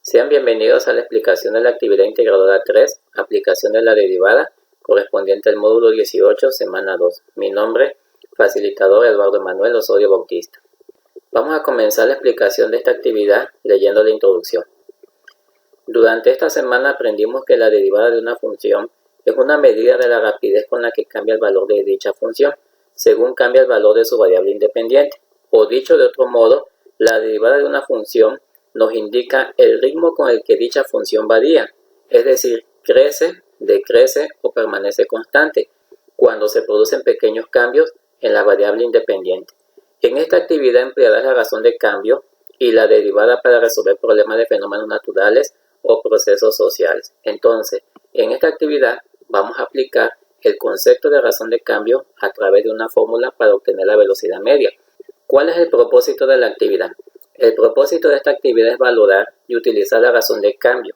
Sean bienvenidos a la explicación de la actividad integradora 3, aplicación de la derivada, correspondiente al módulo 18, semana 2. Mi nombre, facilitador Eduardo Manuel Osorio Bautista. Vamos a comenzar la explicación de esta actividad leyendo la introducción. Durante esta semana aprendimos que la derivada de una función es una medida de la rapidez con la que cambia el valor de dicha función, según cambia el valor de su variable independiente. O dicho de otro modo, la derivada de una función nos indica el ritmo con el que dicha función varía, es decir, crece, decrece o permanece constante, cuando se producen pequeños cambios en la variable independiente. En esta actividad emplearás la razón de cambio y la derivada para resolver problemas de fenómenos naturales o procesos sociales. Entonces, en esta actividad vamos a aplicar el concepto de razón de cambio a través de una fórmula para obtener la velocidad media. ¿Cuál es el propósito de la actividad? El propósito de esta actividad es valorar y utilizar la razón de cambio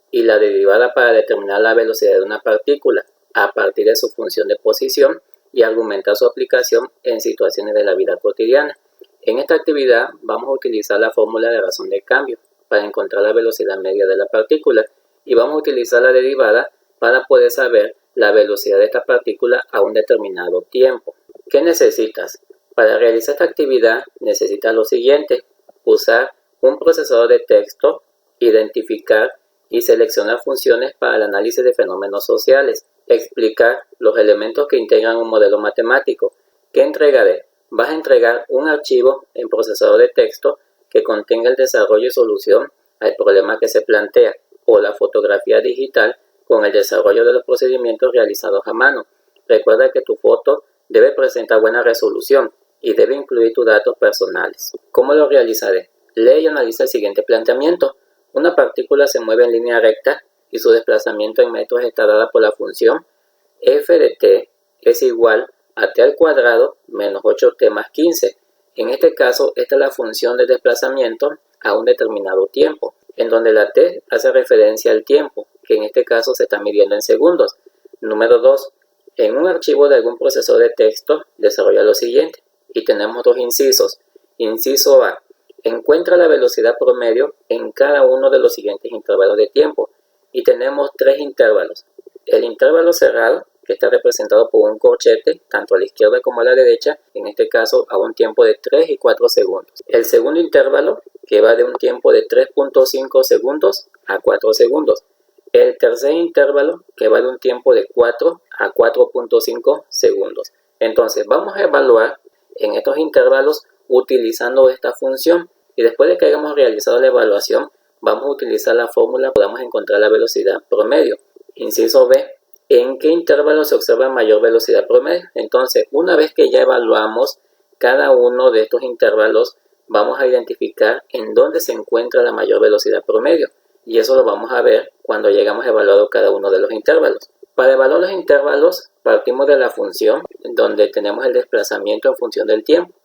y la derivada para determinar la velocidad de una partícula a partir de su función de posición y argumentar su aplicación en situaciones de la vida cotidiana. En esta actividad vamos a utilizar la fórmula de razón de cambio para encontrar la velocidad media de la partícula y vamos a utilizar la derivada para poder saber la velocidad de esta partícula a un determinado tiempo. ¿Qué necesitas? Para realizar esta actividad necesitas lo siguiente: usar un procesador de texto, identificar y seleccionar funciones para el análisis de fenómenos sociales, explicar los elementos que integran un modelo matemático. ¿Qué entregaré? Vas a entregar un archivo en procesador de texto que contenga el desarrollo y solución al problema que se plantea, o la fotografía digital con el desarrollo de los procedimientos realizados a mano. Recuerda que tu foto debe presentar buena resolución y debe incluir tus datos personales. ¿Cómo lo realizaré? Lee y analiza el siguiente planteamiento. Una partícula se mueve en línea recta y su desplazamiento en metros está dada por la función f de t es igual a t al cuadrado menos 8t más 15. En este caso, esta es la función de desplazamiento a un determinado tiempo, en donde la t hace referencia al tiempo, que en este caso se está midiendo en segundos. Número 2. En un archivo de algún procesador de texto, desarrolla lo siguiente. Y tenemos dos incisos. Inciso A. Encuentra la velocidad promedio en cada uno de los siguientes intervalos de tiempo. Y tenemos tres intervalos. El intervalo cerrado, que está representado por un corchete, tanto a la izquierda como a la derecha, en este caso a un tiempo de 3 y 4 segundos. El segundo intervalo, que va de un tiempo de 3.5 segundos a 4 segundos. El tercer intervalo, que va de un tiempo de 4 a 4.5 segundos. Entonces, vamos a evaluar en estos intervalos utilizando esta función, y después de que hayamos realizado la evaluación vamos a utilizar la fórmula para encontrar la velocidad promedio. Inciso B. ¿En qué intervalo se observa mayor velocidad promedio? Entonces, una vez que ya evaluamos cada uno de estos intervalos, vamos a identificar en dónde se encuentra la mayor velocidad promedio, y eso lo vamos a ver cuando llegamos a evaluar cada uno de los intervalos. Para evaluar los intervalos partimos de la función donde tenemos el desplazamiento en función del tiempo.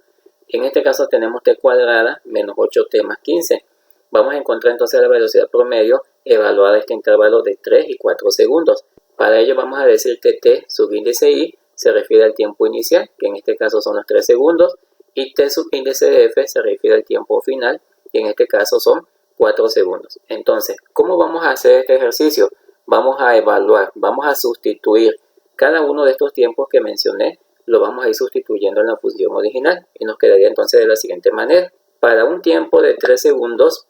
En este caso tenemos t cuadrada menos 8t más 15. Vamos a encontrar entonces la velocidad promedio evaluada este intervalo de 3 y 4 segundos. Para ello vamos a decir que t subíndice i se refiere al tiempo inicial, que en este caso son los 3 segundos, y t subíndice f se refiere al tiempo final, que en este caso son 4 segundos. Entonces, ¿cómo vamos a hacer este ejercicio? Vamos a evaluar, vamos a sustituir cada uno de estos tiempos que mencioné, lo vamos a ir sustituyendo en la función original y nos quedaría entonces de la siguiente manera. Para un tiempo de 3 segundos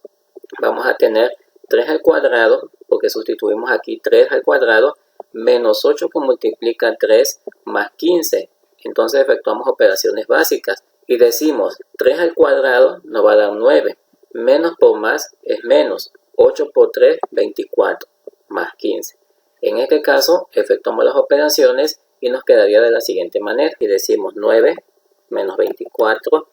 vamos a tener 3 al cuadrado, porque sustituimos aquí 3 al cuadrado, menos 8 que multiplica 3 más 15. Entonces efectuamos operaciones básicas y decimos 3 al cuadrado nos va a dar 9. Menos por más es menos. 8 por 3, 24 más 15. En este caso, efectuamos las operaciones y nos quedaría de la siguiente manera. Y decimos 9 menos 24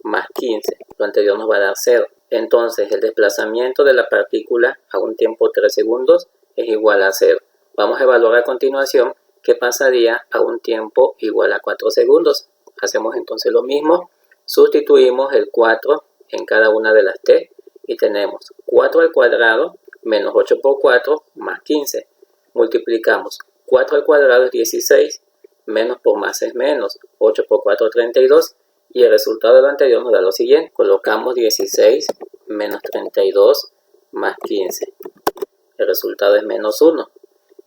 más 15. Lo anterior nos va a dar 0. Entonces, el desplazamiento de la partícula a un tiempo 3 segundos es igual a 0. Vamos a evaluar a continuación qué pasaría a un tiempo igual a 4 segundos. Hacemos entonces lo mismo. Sustituimos el 4 en cada una de las t y tenemos 4 al cuadrado menos 8 por 4 más 15. Multiplicamos 4 al cuadrado es 16, menos por más es menos, 8 por 4 32, y el resultado de lo anterior nos da lo siguiente. Colocamos 16 menos 32 más 15. resultado es menos 1.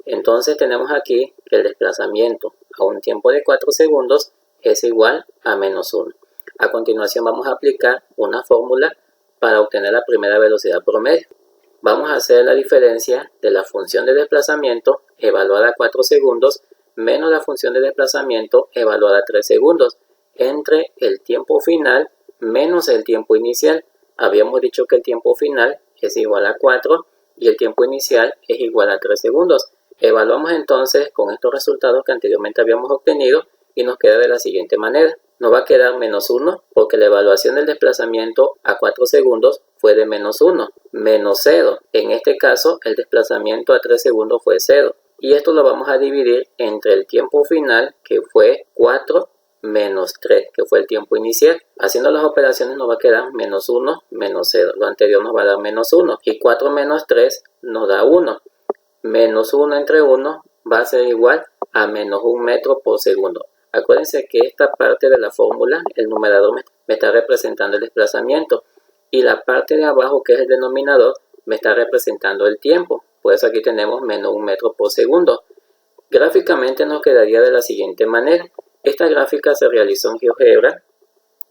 Entonces tenemos aquí que el desplazamiento a un tiempo de 4 segundos es igual a menos 1. A continuación vamos a aplicar una fórmula para obtener la primera velocidad promedio. Vamos a hacer la diferencia de la función de desplazamiento evaluada a 4 segundos menos la función de desplazamiento evaluada a 3 segundos entre el tiempo final menos el tiempo inicial. Habíamos dicho que el tiempo final es igual a 4 y el tiempo inicial es igual a 3 segundos. Evaluamos entonces con estos resultados que anteriormente habíamos obtenido y nos queda de la siguiente manera. Nos va a quedar menos 1 porque la evaluación del desplazamiento a 4 segundos fue de menos 1, menos 0. En este caso el desplazamiento a 3 segundos fue 0. Y esto lo vamos a dividir entre el tiempo final que fue 4 menos 3, que fue el tiempo inicial. Haciendo las operaciones nos va a quedar menos 1, menos 0. Lo anterior nos va a dar menos 1 y 4 menos 3 nos da 1. Menos 1 entre 1 va a ser igual a menos 1 metro por segundo. Acuérdense que esta parte de la fórmula, el numerador me está representando el desplazamiento y la parte de abajo, que es el denominador, me está representando el tiempo. Por eso aquí tenemos menos 1 metro por segundo. Gráficamente nos quedaría de la siguiente manera. Esta gráfica se realizó en GeoGebra.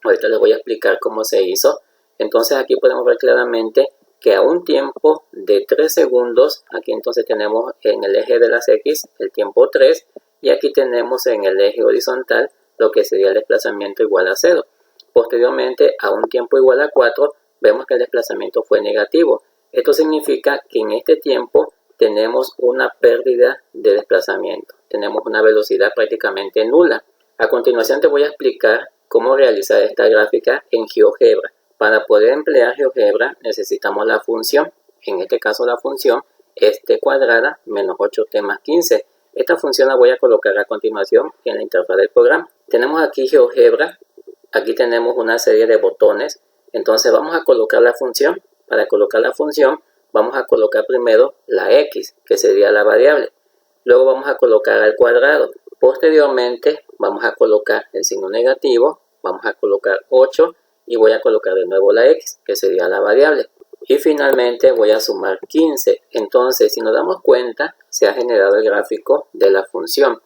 Ahorita les voy a explicar cómo se hizo. Entonces aquí podemos ver claramente que a un tiempo de 3 segundos, aquí entonces tenemos en el eje de las X el tiempo 3 y aquí tenemos en el eje horizontal lo que sería el desplazamiento igual a 0. Posteriormente, a un tiempo igual a 4, vemos que el desplazamiento fue negativo. Esto significa que en este tiempo tenemos una pérdida de desplazamiento. Tenemos una velocidad prácticamente nula. A continuación te voy a explicar cómo realizar esta gráfica en GeoGebra. Para poder emplear GeoGebra necesitamos la función. En este caso la función es t cuadrada menos 8t más 15. Esta función la voy a colocar a continuación en la interfaz del programa. Tenemos aquí GeoGebra. Aquí tenemos una serie de botones. Entonces vamos a colocar la función. Para colocar la función vamos a colocar primero la x, que sería la variable. Luego vamos a colocar al cuadrado. Posteriormente vamos a colocar el signo negativo. Vamos a colocar 8 y voy a colocar de nuevo la x, que sería la variable. Y finalmente voy a sumar 15. Entonces, si nos damos cuenta, se ha generado el gráfico de la función.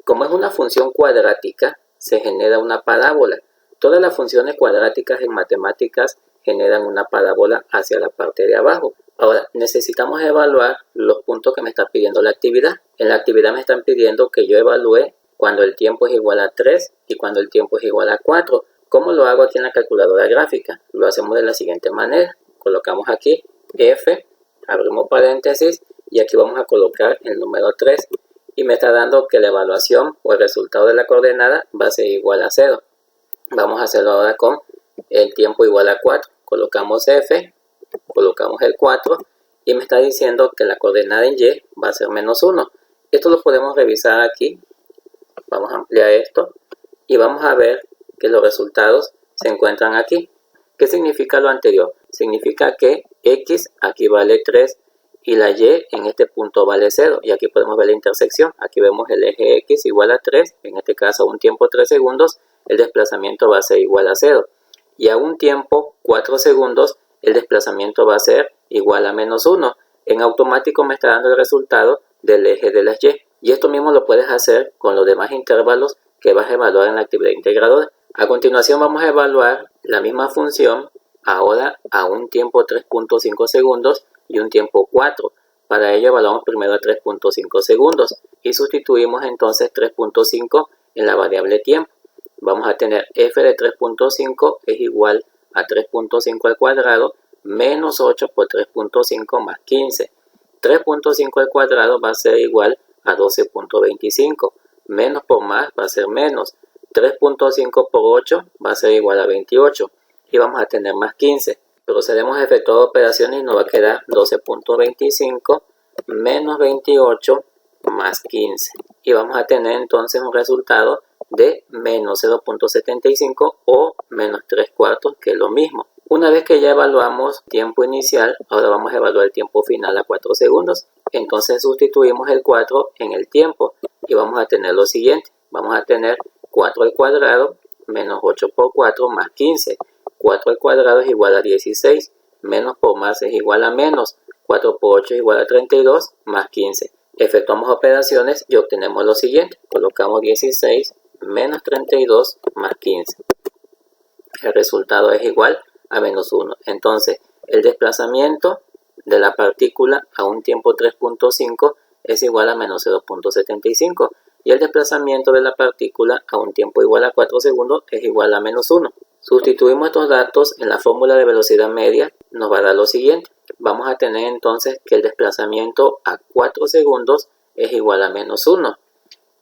Como es una función cuadrática, se genera una parábola. Todas las funciones cuadráticas en matemáticas generan una parábola hacia la parte de abajo. Ahora, necesitamos evaluar los puntos que me está pidiendo la actividad. En la actividad me están pidiendo que yo evalúe cuando el tiempo es igual a 3 y cuando el tiempo es igual a 4. ¿Cómo lo hago aquí en la calculadora gráfica? Lo hacemos de la siguiente manera. Colocamos aquí F, abrimos paréntesis y aquí vamos a colocar el número 3 y me está dando que la evaluación o el resultado de la coordenada va a ser igual a 0. Vamos a hacerlo ahora con el tiempo igual a 4. Colocamos F, colocamos el 4 y me está diciendo que la coordenada en Y va a ser menos 1. Esto lo podemos revisar aquí. Vamos a ampliar esto y vamos a ver que los resultados se encuentran aquí. ¿Qué significa lo anterior? Significa que X aquí vale 3 y la Y en este punto vale 0. Y aquí podemos ver la intersección. Aquí vemos el eje X igual a 3. En este caso a un tiempo 3 segundos el desplazamiento va a ser igual a 0. Y a un tiempo 4 segundos el desplazamiento va a ser igual a menos 1. En automático me está dando el resultado del eje de las Y. Y esto mismo lo puedes hacer con los demás intervalos que vas a evaluar en la actividad integradora. A continuación vamos a evaluar la misma función ahora a un tiempo 3.5 segundos y un tiempo 4. Para ello evaluamos primero a 3.5 segundos y sustituimos entonces 3.5 en la variable tiempo. Vamos a tener f de 3.5 es igual a 3.5 al cuadrado menos 8 por 3.5 más 15. 3.5 al cuadrado va a ser igual a 12.25. Menos por más va a ser menos. 3.5 por 8 va a ser igual a 28 y vamos a tener más 15. Procedemos a efectuar operaciones y nos va a quedar 12.25 menos 28 más 15. Y vamos a tener entonces un resultado de menos 0.75 o menos 3/4, que es lo mismo. Una vez que ya evaluamos tiempo inicial, ahora vamos a evaluar el tiempo final a 4 segundos. Entonces sustituimos el 4 en el tiempo y vamos a tener lo siguiente. Vamos a tener 4 al cuadrado menos 8 por 4 más 15. 4 al cuadrado es igual a 16. Menos por más es igual a menos. 4 por 8 es igual a 32 más 15. Efectuamos operaciones y obtenemos lo siguiente. Colocamos 16 menos 32 más 15. El resultado es igual a menos 1. Entonces, el desplazamiento de la partícula a un tiempo 3.5 es igual a menos 0.75. Y el desplazamiento de la partícula a un tiempo igual a 4 segundos es igual a menos 1. Sustituimos estos datos en la fórmula de velocidad media, nos va a dar lo siguiente. Vamos a tener entonces que el desplazamiento a 4 segundos es igual a menos 1.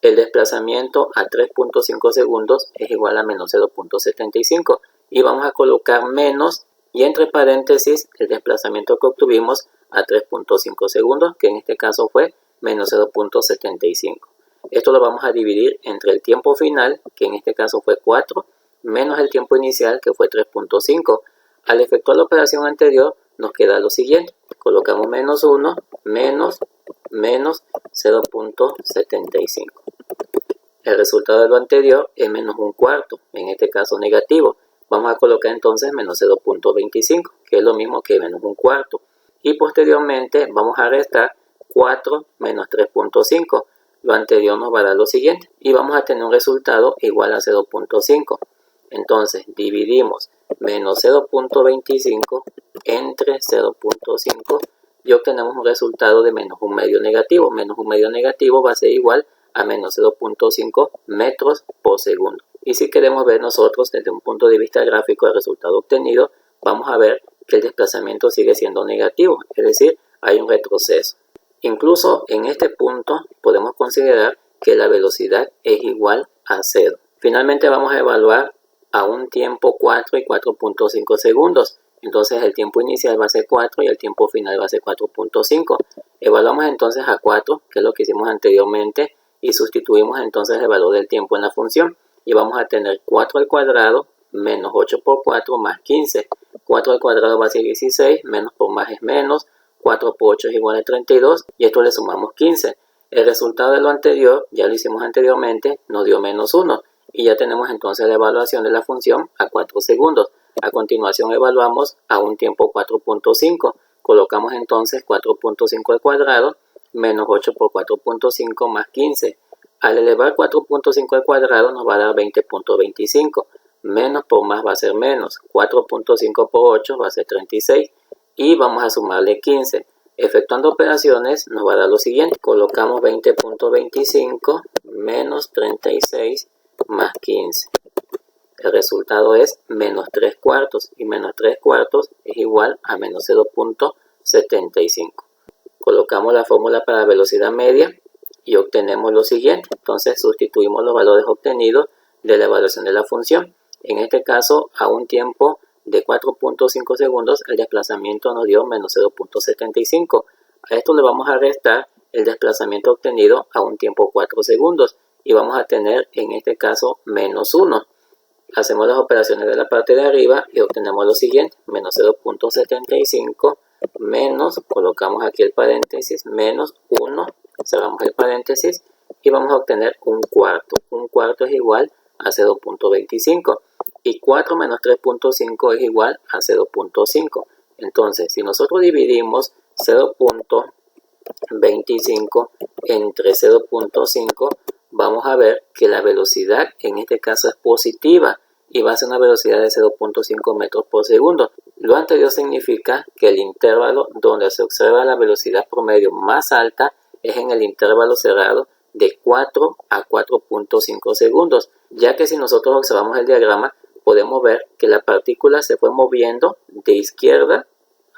El desplazamiento a 3.5 segundos es igual a menos 0.75. Y vamos a colocar menos y entre paréntesis el desplazamiento que obtuvimos a 3.5 segundos, que en este caso fue menos 0.75. Esto lo vamos a dividir entre el tiempo final, que en este caso fue 4, menos el tiempo inicial, que fue 3.5. Al efectuar la operación anterior, nos queda lo siguiente. Colocamos menos 1, menos 0.75. El resultado de lo anterior es menos un cuarto, en este caso negativo. Vamos a colocar entonces menos 0.25, que es lo mismo que menos un cuarto. Y posteriormente vamos a restar 4 menos 3.5. Lo anterior nos va a dar lo siguiente y vamos a tener un resultado igual a 0.5. Entonces dividimos menos 0.25 entre 0.5 y obtenemos un resultado de menos un medio negativo. Menos un medio negativo va a ser igual a menos 0.5 metros por segundo. Y si queremos ver nosotros desde un punto de vista gráfico el resultado obtenido, vamos a ver que el desplazamiento sigue siendo negativo, es decir, hay un retroceso. Incluso en este punto podemos considerar que la velocidad es igual a 0. Finalmente vamos a evaluar a un tiempo 4 y 4.5 segundos. Entonces el tiempo inicial va a ser 4 y el tiempo final va a ser 4.5. Evaluamos entonces a 4, que es lo que hicimos anteriormente, y sustituimos entonces el valor del tiempo en la función. Y vamos a tener 4 al cuadrado menos 8 por 4 más 15. 4 al cuadrado va a ser 16, menos por más es menos. 4 por 8 es igual a 32 y esto le sumamos 15. El resultado de lo anterior, ya lo hicimos anteriormente, nos dio menos 1 y ya tenemos entonces la evaluación de la función a 4 segundos. A continuación evaluamos a un tiempo 4.5. Colocamos entonces 4.5 al cuadrado menos 8 por 4.5 más 15. Al elevar 4.5 al cuadrado nos va a dar 20.25. Menos por más va a ser menos. 4.5 por 8 va a ser 36. Y vamos a sumarle 15. Efectuando operaciones nos va a dar lo siguiente. Colocamos 20.25 menos 36 más 15. El resultado es menos 3 cuartos y menos 3 cuartos es igual a menos 0.75. Colocamos la fórmula para velocidad media y obtenemos lo siguiente. Entonces sustituimos los valores obtenidos de la evaluación de la función. En este caso, a un tiempo de 4.5 segundos, el desplazamiento nos dio menos 0.75. A esto le vamos a restar el desplazamiento obtenido a un tiempo 4 segundos y vamos a tener en este caso menos 1. Hacemos las operaciones de la parte de arriba y obtenemos lo siguiente, menos 0.75 menos, colocamos aquí el paréntesis, menos 1, cerramos el paréntesis y vamos a obtener un cuarto. Un cuarto es igual a 0.25 y 4 menos 3.5 es igual a 0.5. Entonces, si nosotros dividimos 0.25 entre 0.5, vamos a ver que la velocidad en este caso es positiva y va a ser una velocidad de 0.5 metros por segundo. Lo anterior significa que el intervalo donde se observa la velocidad promedio más alta es en el intervalo cerrado de 4 a 4.5 segundos, ya que si nosotros observamos el diagrama podemos ver que la partícula se fue moviendo de izquierda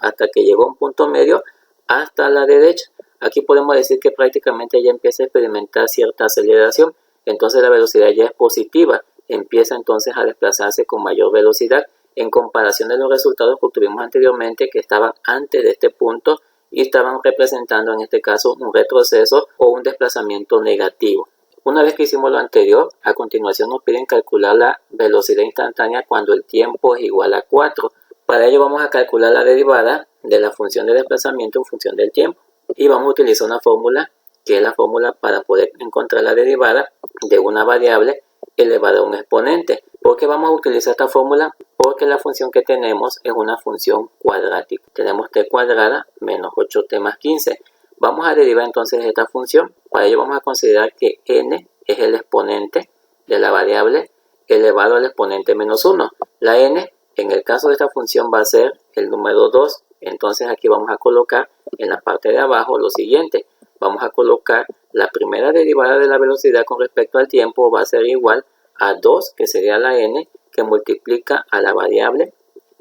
hasta que llegó a un punto medio hasta la derecha. Aquí podemos decir que prácticamente ya empieza a experimentar cierta aceleración, entonces la velocidad ya es positiva, empieza entonces a desplazarse con mayor velocidad en comparación de los resultados que obtuvimos anteriormente, que estaban antes de este punto y estaban representando en este caso un retroceso o un desplazamiento negativo. Una vez que hicimos lo anterior, a continuación nos piden calcular la velocidad instantánea cuando el tiempo es igual a 4. Para ello vamos a calcular la derivada de la función de desplazamiento en función del tiempo. Y vamos a utilizar una fórmula que es la fórmula para poder encontrar la derivada de una variable elevada a un exponente. ¿Por qué vamos a utilizar esta fórmula? Porque la función que tenemos es una función cuadrática. Tenemos t cuadrada menos 8t más 15. Vamos a derivar entonces esta función. Para ello vamos a considerar que n es el exponente de la variable elevado al exponente menos 1. La n, en el caso de esta función, va a ser el número 2. Entonces aquí vamos a colocar en la parte de abajo lo siguiente. Vamos a colocar la primera derivada de la velocidad con respecto al tiempo va a ser igual a 2, que sería la n, que multiplica a la variable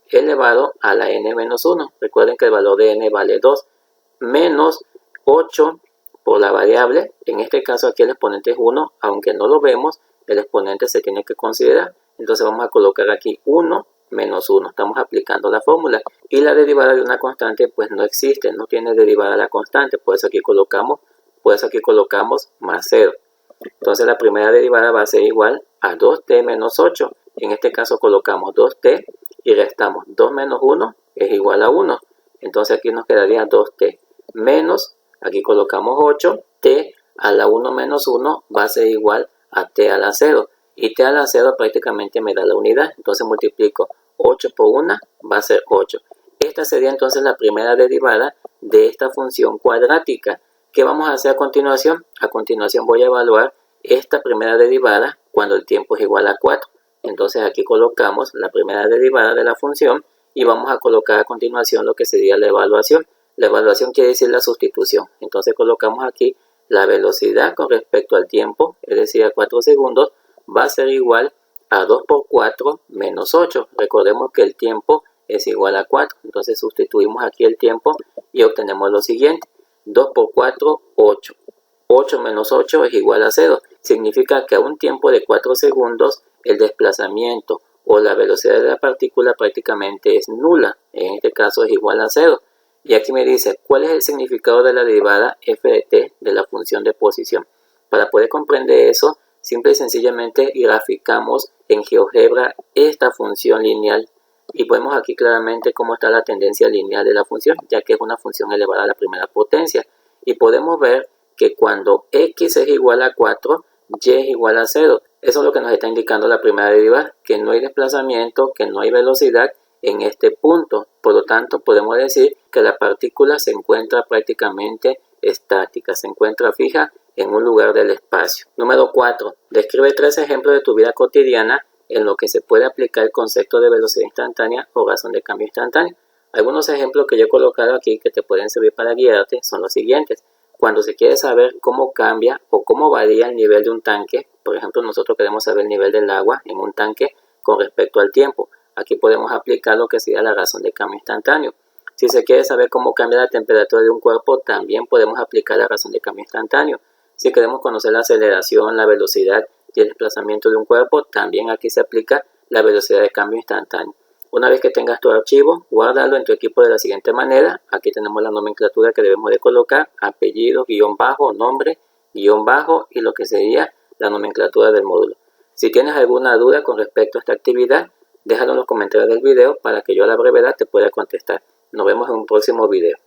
elevado a la n menos 1. Recuerden que el valor de n vale 2, menos 8 por la variable. En este caso aquí el exponente es 1, aunque no lo vemos, el exponente se tiene que considerar. Entonces vamos a colocar aquí 1 menos 1. Estamos aplicando la fórmula. Y la derivada de una constante pues no existe, no tiene derivada la constante. Por eso aquí colocamos más 0. Entonces la primera derivada va a ser igual a 2t menos 8. En este caso colocamos 2t y restamos 2 menos 1 es igual a 1. Entonces aquí nos quedaría 2t menos, aquí colocamos 8, t a la 1 menos 1 va a ser igual a t a la 0. Y t a la 0 prácticamente me da la unidad. Entonces multiplico 8 por 1 va a ser 8. Esta sería entonces la primera derivada de esta función cuadrática. ¿Qué vamos a hacer a continuación? A continuación voy a evaluar esta primera derivada cuando el tiempo es igual a 4. Entonces aquí colocamos la primera derivada de la función y vamos a colocar a continuación lo que sería la evaluación. La evaluación quiere decir la sustitución. Entonces colocamos aquí la velocidad con respecto al tiempo, es decir, a 4 segundos, va a ser igual a 2 por 4 menos 8. Recordemos que el tiempo es igual a 4. Entonces sustituimos aquí el tiempo y obtenemos lo siguiente. 2 por 4, 8. 8 menos 8 es igual a 0. Significa que a un tiempo de 4 segundos el desplazamiento o la velocidad de la partícula prácticamente es nula. En este caso es igual a 0. Y aquí me dice, ¿cuál es el significado de la derivada f de t de la función de posición? Para poder comprender eso, simple y sencillamente graficamos en GeoGebra esta función lineal y vemos aquí claramente cómo está la tendencia lineal de la función, ya que es una función elevada a la primera potencia. Y podemos ver que cuando x es igual a 4, y es igual a 0. Eso es lo que nos está indicando la primera derivada, que no hay desplazamiento, que no hay velocidad en este punto. Por lo tanto, podemos decir que la partícula se encuentra prácticamente estática, se encuentra fija en un lugar del espacio. Número 4. Describe 3 ejemplos de tu vida cotidiana en lo que se puede aplicar el concepto de velocidad instantánea o razón de cambio instantáneo. Algunos ejemplos que yo he colocado aquí que te pueden servir para guiarte son los siguientes. Cuando se quiere saber cómo cambia o cómo varía el nivel de un tanque, por ejemplo, nosotros queremos saber el nivel del agua en un tanque con respecto al tiempo. Aquí podemos aplicar lo que sería la razón de cambio instantáneo. Si se quiere saber cómo cambia la temperatura de un cuerpo, también podemos aplicar la razón de cambio instantáneo. Si queremos conocer la aceleración, la velocidad y el desplazamiento de un cuerpo, también aquí se aplica la velocidad de cambio instantáneo. Una vez que tengas tu archivo, guárdalo en tu equipo de la siguiente manera. Aquí tenemos la nomenclatura que debemos de colocar: apellido, guión bajo, nombre, guión bajo y lo que sería la nomenclatura del módulo. Si tienes alguna duda con respecto a esta actividad, déjalo en los comentarios del video para que yo a la brevedad te pueda contestar. Nos vemos en un próximo video.